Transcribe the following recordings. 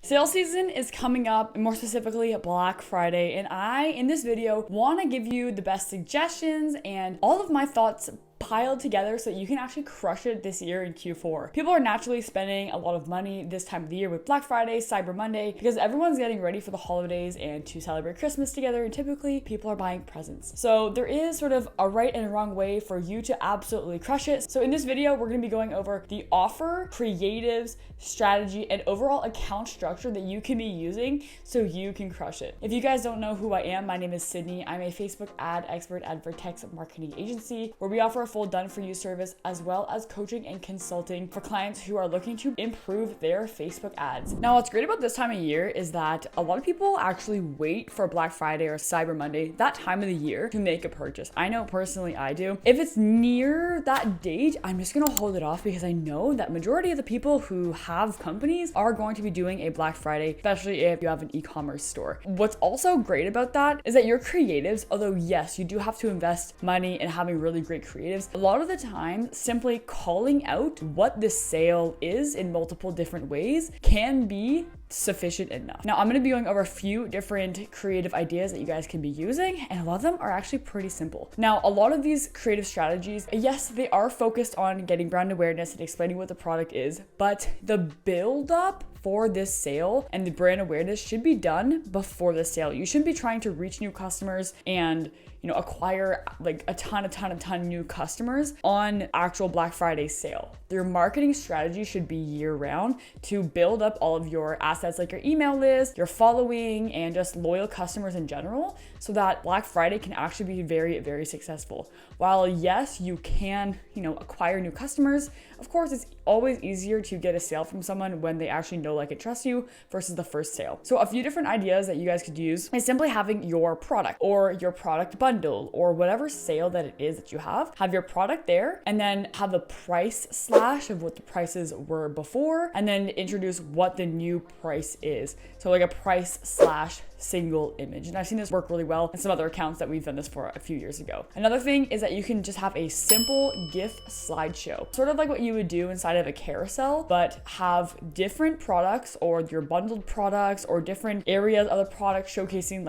Sales season is coming up, and more specifically Black Friday, and in this video, want to give you the best suggestions and all of my thoughts piled together so that you can actually crush it this year in Q4. People are naturally spending a lot of money this time of the year with Black Friday, Cyber Monday, because everyone's getting ready for the holidays and to celebrate Christmas together, and typically people are buying presents. So there is sort of a right and a wrong way for you to absolutely crush it. So in this video, we're going to be going over the offer, creatives, strategy, and overall account structure that you can be using so you can crush it. If you guys don't know who I am, my name is Sydney. I'm a Facebook ad expert at Vertex Marketing Agency, where we offer a full done-for-you service as well as coaching and consulting for clients who are looking to improve their Facebook ads. Now, what's great about this time of year is that a lot of people actually wait for Black Friday or Cyber Monday, that time of the year, to make a purchase. I know personally I do. If it's near that date, I'm just gonna hold it off because I know that majority of the people who have companies are going to be doing a Black Friday, especially if you have an e-commerce store. What's also great about that is that your creatives, although yes, you do have to invest money in having really great creatives, a lot of the time simply calling out what the sale is in multiple different ways can be sufficient enough. Now, I'm going to be going over a few different creative ideas that you guys can be using, and a lot of them are actually pretty simple. Now, a lot of these creative strategies, yes, they are focused on getting brand awareness and explaining what the product is, but the build up for this sale and the brand awareness should be done before the sale. You shouldn't be trying to reach new customers and acquire like a ton new customers on actual Black Friday sale. Your marketing strategy should be year round to build up all of your assets like your email list, your following, and just loyal customers in general, so that Black Friday can actually be very, very successful. While yes, you can, acquire new customers, of course, it's always easier to get a sale from someone when they actually know, like, and trust you versus the first sale. So a few different ideas that you guys could use is simply having your product or your product bundle or whatever sale that it is that you have your product there, and then have a price slash of what the prices were before, and then introduce what the new price is. So like a price slash single image. And I've seen this work really well in some other accounts that we've done this for a few years ago. Another thing is that you can just have a simple GIF slideshow, sort of like what you would do inside of a carousel, but have different products or your bundled products or different areas of the product showcasing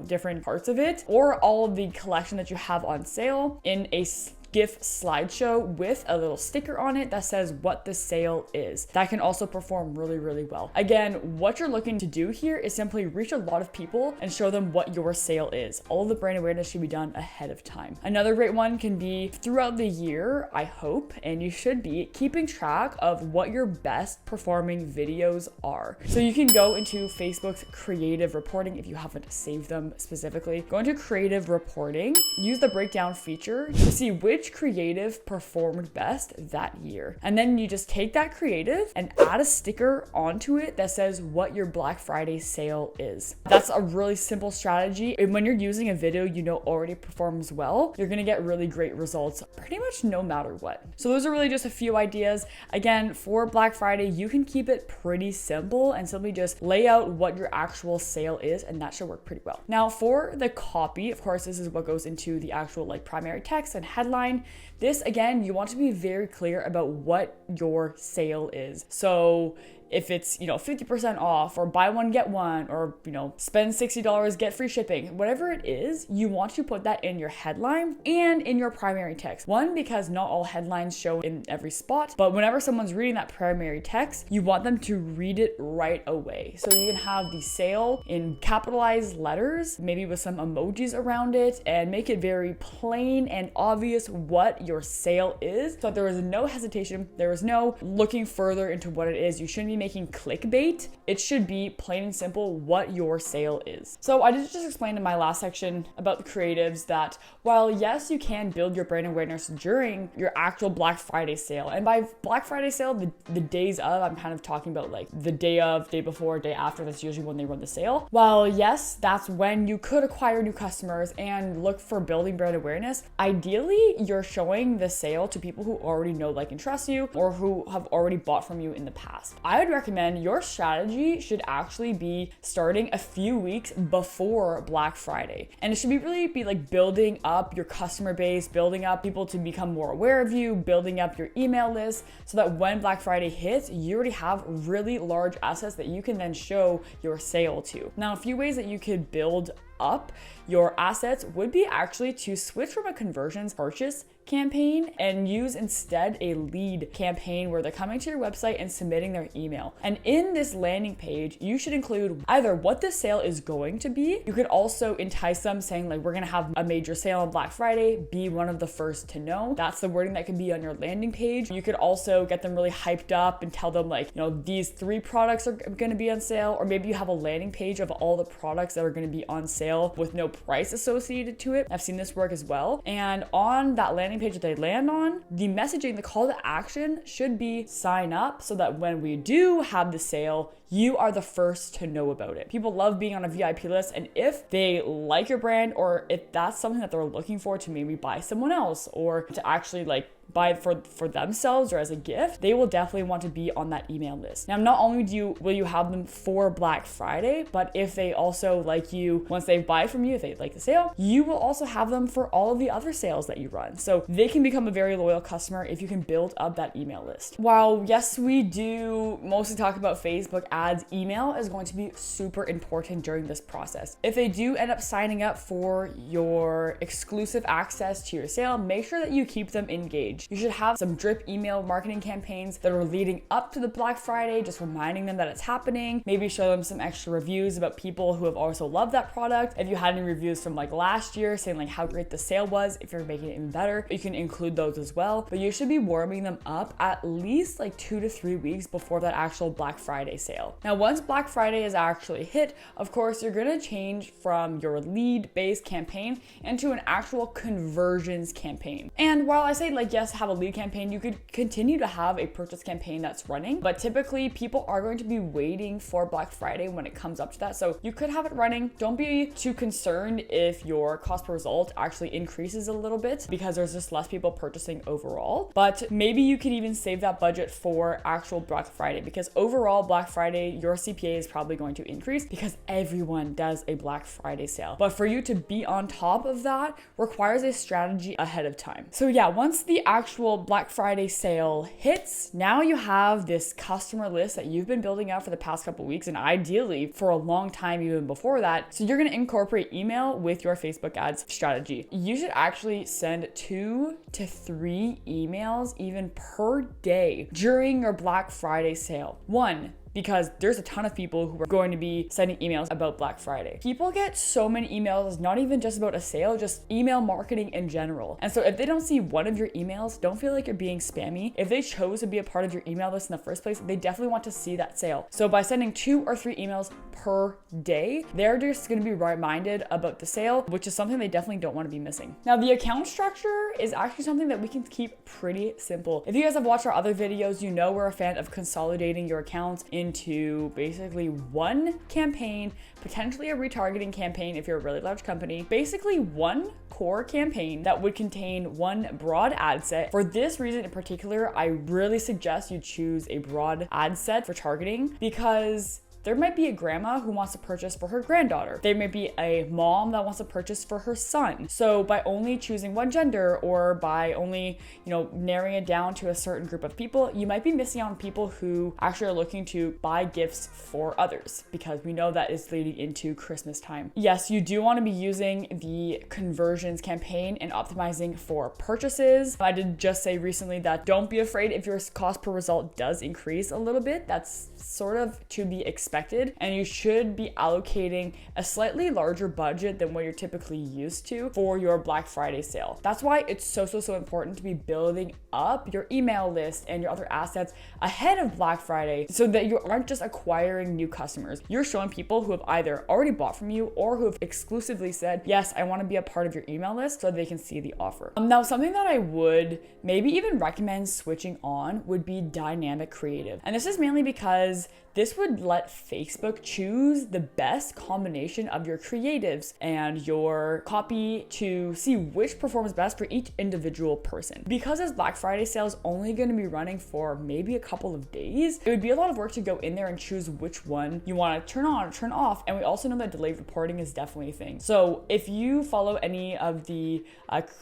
different parts of it, or all of the collection that you have on sale in a GIF slideshow with a little sticker on it that says what the sale is. That can also perform really, really well. Again, what you're looking to do here is simply reach a lot of people and show them what your sale is. All of the brand awareness should be done ahead of time. Another great one can be throughout the year, I hope, and you should be keeping track of what your best performing videos are. So you can go into Facebook's creative reporting if you haven't saved them specifically. Go into creative reporting, use the breakdown feature to see which creative performed best that year. And then you just take that creative and add a sticker onto it that says what your Black Friday sale is. That's a really simple strategy. And when you're using a video already performs well, you're gonna get really great results pretty much no matter what. So those are really just a few ideas. Again, for Black Friday, you can keep it pretty simple and simply just lay out what your actual sale is, and that should work pretty well. Now for the copy, of course, this is what goes into the actual primary text and headline. This, again, you want to be very clear about what your sale is. So if it's, 50% off or buy one, get one, or, spend $60, get free shipping, whatever it is, you want to put that in your headline and in your primary text. One, because not all headlines show in every spot, but whenever someone's reading that primary text, you want them to read it right away. So you can have the sale in capitalized letters, maybe with some emojis around it, and make it very plain and obvious what your sale is. So there is no hesitation. There is no looking further into what it is. You shouldn't be making clickbait. It should be plain and simple what your sale is. So I did just explain in my last section about the creatives that while yes, you can build your brand awareness during your actual Black Friday sale, and by Black Friday sale, the days of, I'm kind of talking about like the day of, day before, day after, that's usually when they run the sale. While yes, that's when you could acquire new customers and look for building brand awareness, ideally you're showing the sale to people who already know, like, and trust you, or who have already bought from you in the past. I would I'd recommend your strategy should actually be starting a few weeks before Black Friday. And it should really be like building up your customer base, building up people to become more aware of you, building up your email list so that when Black Friday hits, you already have really large assets that you can then show your sale to. Now, a few ways that you could build up your assets would be actually to switch from a conversions purchase campaign and use instead a lead campaign where they're coming to your website and submitting their email. And in this landing page, you should include either what the sale is going to be. You could also entice them saying like, we're gonna have a major sale on Black Friday, be one of the first to know. That's the wording that could be on your landing page. You could also get them really hyped up and tell them like, these 3 products are gonna be on sale, or maybe you have a landing page of all the products that are gonna be on sale with no price associated to it. I've seen this work as well. And on that landing page that they land on, the messaging, the call to action should be sign up so that when we do have the sale, you are the first to know about it. People love being on a VIP list, and if they like your brand, or if that's something that they're looking for to maybe buy someone else or to actually like buy it for themselves or as a gift, they will definitely want to be on that email list. Now, not only will you have them for Black Friday, but if they also like you, once they buy from you, if they like the sale, you will also have them for all of the other sales that you run. So they can become a very loyal customer if you can build up that email list. While yes, we do mostly talk about Facebook ads, email is going to be super important during this process. If they do end up signing up for your exclusive access to your sale, make sure that you keep them engaged. You should have some drip email marketing campaigns that are leading up to the Black Friday, just reminding them that it's happening. Maybe show them some extra reviews about people who have also loved that product. If you had any reviews from like last year saying like how great the sale was, if you're making it even better, you can include those as well. But you should be warming them up at least like 2 to 3 weeks before that actual Black Friday sale. Now, once Black Friday is actually hit, of course, you're gonna change from your lead-based campaign into an actual conversions campaign. And while I say like, yes, have a lead campaign, you could continue to have a purchase campaign that's running, but typically people are going to be waiting for Black Friday when it comes up to that. So you could have it running. Don't be too concerned if your cost per result actually increases a little bit because there's just less people purchasing overall. But maybe you could even save that budget for actual Black Friday, because overall Black Friday, your CPA is probably going to increase because everyone does a Black Friday sale. But for you to be on top of that requires a strategy ahead of time. So yeah, once the actual Black Friday sale hits, now you have this customer list that you've been building out for the past couple weeks, and ideally for a long time even before that. So you're going to incorporate email with your Facebook ads strategy. You should actually send 2 to 3 emails even per day during your Black Friday sale. One, because there's a ton of people who are going to be sending emails about Black Friday. People get so many emails, not even just about a sale, just email marketing in general. And so if they don't see one of your emails, don't feel like you're being spammy. If they chose to be a part of your email list in the first place, they definitely want to see that sale. So by sending 2 or 3 emails per day, they're just going to be reminded about the sale, which is something they definitely don't want to be missing. Now, the account structure is actually something that we can keep pretty simple. If you guys have watched our other videos, you know we're a fan of consolidating your accounts into basically one campaign, potentially a retargeting campaign if you're a really large company, basically one core campaign that would contain one broad ad set. For this reason in particular, I really suggest you choose a broad ad set for targeting, because there might be a grandma who wants to purchase for her granddaughter. There may be a mom that wants to purchase for her son. So by only choosing one gender, or by only, narrowing it down to a certain group of people, you might be missing out on people who actually are looking to buy gifts for others, because we know that is leading into Christmas time. Yes, you do want to be using the conversions campaign and optimizing for purchases. I did just say recently that don't be afraid if your cost per result does increase a little bit. That's sort of to be expected, and you should be allocating a slightly larger budget than what you're typically used to for your Black Friday sale. That's why it's so important to be building up your email list and your other assets ahead of Black Friday, so that you aren't just acquiring new customers. You're showing people who have either already bought from you or who have exclusively said, yes, I want to be a part of your email list, so they can see the offer. Now, something that I would maybe even recommend switching on would be dynamic creative. And this is mainly because this would let Facebook choose the best combination of your creatives and your copy to see which performs best for each individual person. Because this Black Friday sale is only going to be running for maybe a couple of days, it would be a lot of work to go in there and choose which one you want to turn on or turn off. And we also know that delayed reporting is definitely a thing. So if you follow any of the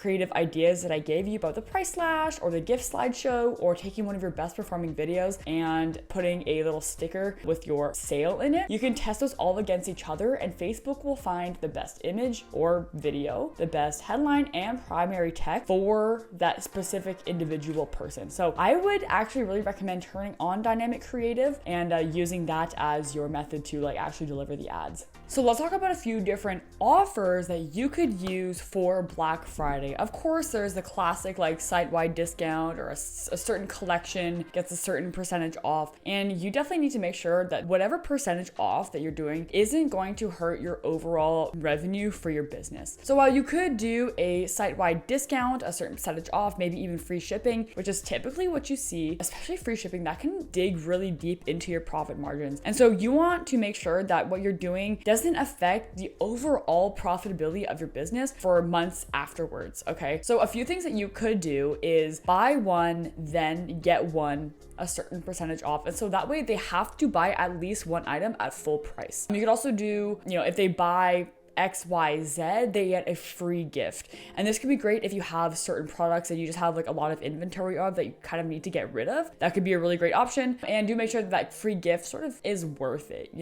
creative ideas that I gave you about the price slash or the gift slideshow, or taking one of your best performing videos and putting a little sticker with your sale in it, you can test those all against each other, and Facebook will find the best image or video, the best headline and primary text for that specific individual person. So I would actually really recommend turning on dynamic creative and using that as your method to like actually deliver the ads. So let's talk about a few different offers that you could use for Black Friday. Of course, there's the classic like site-wide discount, or a certain collection gets a certain percentage off. And you definitely need to make sure that whatever percentage off that you're doing isn't going to hurt your overall revenue for your business. So while you could do a site-wide discount, a certain percentage off, maybe even free shipping, which is typically what you see, especially free shipping, that can dig really deep into your profit margins. And so you want to make sure that what you're doing doesn't affect the overall profitability of your business for months afterwards, okay? So a few things that you could do is buy one, then get one a certain percentage off. And so that way they have to buy at least one item at full price. You could also do, if they buy XYZ, they get a free gift. And this could be great if you have certain products that you just have like a lot of inventory of that you kind of need to get rid of. That could be a really great option. And do make sure that that free gift sort of is worth it,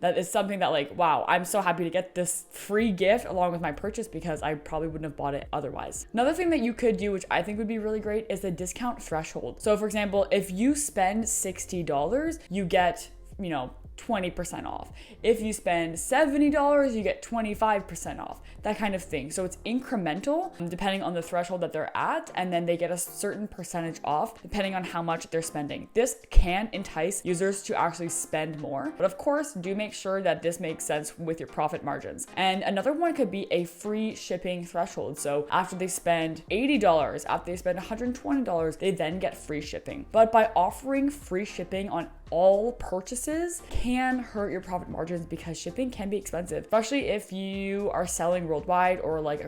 that is something that like, wow, I'm so happy to get this free gift along with my purchase because I probably wouldn't have bought it otherwise. Another thing that you could do, which I think would be really great, is the discount threshold. So for example, if you spend $60, you get, 20% off. If you spend $70, you get 25% off, that kind of thing. So it's incremental depending on the threshold that they're at, and then they get a certain percentage off depending on how much they're spending. This can entice users to actually spend more, but of course, do make sure that this makes sense with your profit margins. And another one could be a free shipping threshold. So after they spend $80, after they spend $120, they then get free shipping. But by offering free shipping on all purchases can hurt your profit margins because shipping can be expensive, especially if you are selling worldwide or like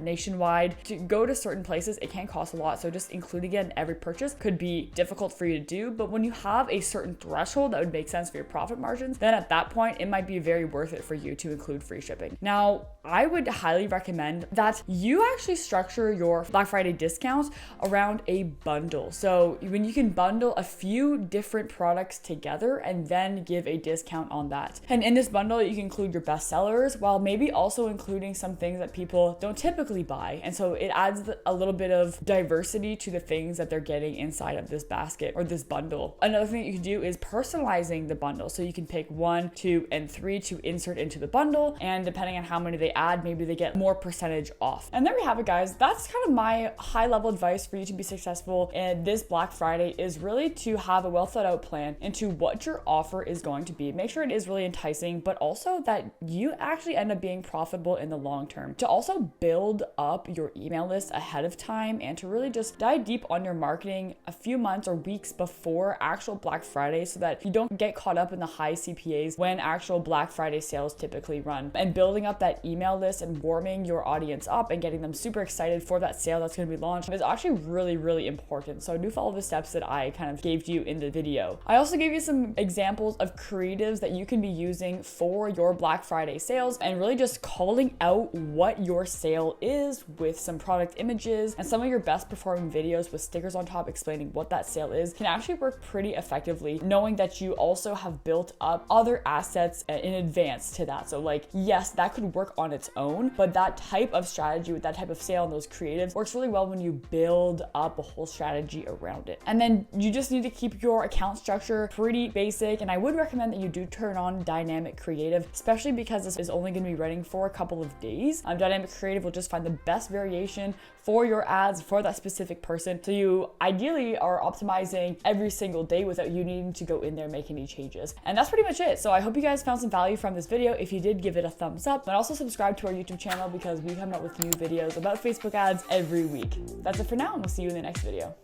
nationwide. To go to certain places, it can cost a lot. So just including it in every purchase could be difficult for you to do. But when you have a certain threshold that would make sense for your profit margins, then at that point, it might be very worth it for you to include free shipping. Now, I would highly recommend that you actually structure your Black Friday discounts around a bundle. So when you can bundle a few different products together and then give a discount on that. And in this bundle, you can include your best sellers while maybe also including some things that people don't typically buy. And so it adds a little bit of diversity to the things that they're getting inside of this basket or this bundle. Another thing that you can do is personalizing the bundle. So you can pick 1, 2, and 3 to insert into the bundle. And depending on how many they add, maybe they get more percentage off. And there we have it, guys. That's kind of my high level advice for you to be successful in this Black Friday, is really to have a well thought out plan into what your offer is going to be. Make sure it is really enticing, but also that you actually end up being profitable in the long term. To also build up your email list ahead of time and to really just dive deep on your marketing a few months or weeks before actual Black Friday so that you don't get caught up in the high CPAs when actual Black Friday sales typically run. And building up that email list and warming your audience up and getting them super excited for that sale that's going to be launched is actually really, really important. So do follow the steps that I kind of gave to you in the video. I also gave you some examples of creatives that you can be using for your Black Friday sales and really just calling out what your sale is with some product images and some of your best performing videos with stickers on top explaining what that sale is can actually work pretty effectively, knowing that you also have built up other assets in advance to that. So like, yes, that could work on its own, but that type of strategy with that type of sale and those creatives works really well when you build up a whole strategy around it. And then you just need to keep your account structure pretty basic. And I would recommend that you do turn on dynamic creative, especially because this is only going to be running for a couple of days. Dynamic creative will just find the best variation for your ads for that specific person. So you ideally are optimizing every single day without you needing to go in there and make any changes. And that's pretty much it. So I hope you guys found some value from this video. If you did, give it a thumbs up, and also subscribe to our YouTube channel because we come out with new videos about Facebook ads every week. That's it for now, and we'll see you in the next video.